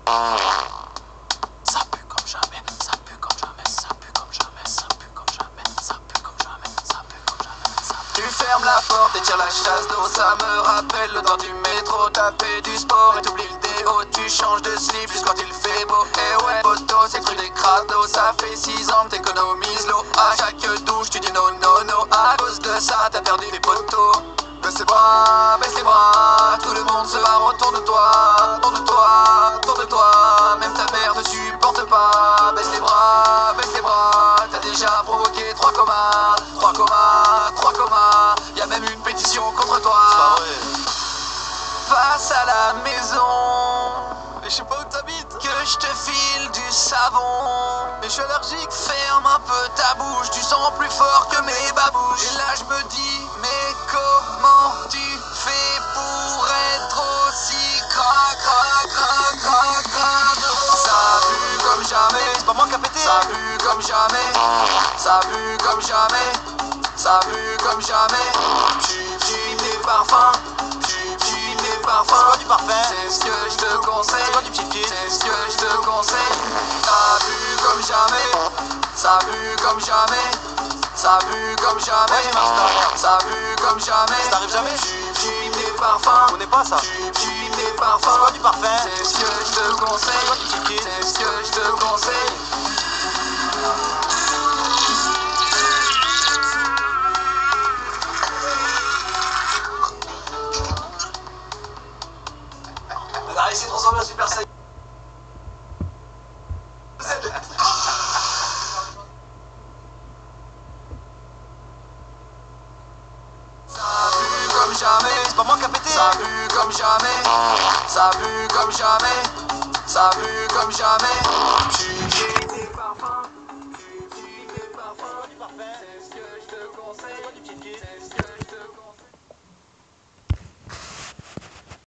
Ça pue comme jamais, ça pue comme jamais, ça pue comme jamais, ça pue comme jamais, ça pue comme jamais, ça pue comme jamais, ça pue. Tu fermes la porte et tires la chasse d'eau. Ça me rappelle le temps du métro. Taper du sport et t'oublies le déo. Tu changes de slip juste quand il fait beau. Et ouais, poteau, c'est le truc des crados. Ça fait 6 ans que t'économises l'eau. À chaque douche, tu dis non, non, non. À cause de ça, t'as perdu des poteaux. Baisse les bras, tout le monde se barre autour de toi. Autour de toi, autour de toi. Même ta mère ne supporte pas. Baisse les bras, t'as déjà provoqué 3 comas. 3 comas, 3 comas. Y'a même une pétition contre toi. Passe à la maison. Mais je sais pas où t'habites. Que je te file du savon. Mais je suis allergique. Ferme un peu ta bouche, tu sens plus fort que mes babouches. Et là je me dis, mais comment tu fais pour être aussi Ça pue comme jamais. C'est pas moi qui a pété. Ça pue comme jamais. Ça pue comme jamais. Ça pue comme jamais. Tu des parfums. Tu des parfums. C'est quoi du parfum? C'est ce que je te conseille. C'est quoi du petit? C'est ce que je te conseille. Ça pue comme jamais. Ça pue comme jamais. Ça pue comme jamais. Ça pue comme jamais. Ça t'arrive jamais? Tu des parfums. On n'est pas ça. Tu des parfums. C'est quoi du parfum? C'est ce que je te conseille. C'est quoi du petit? C'est ce que je te conseille. Elle a réussi de transformer un Super Saiyan. Ça pue comme jamais. C'est pas moi qui a pété. Ça pue comme jamais. Ça pue comme jamais. Ça pue comme jamais.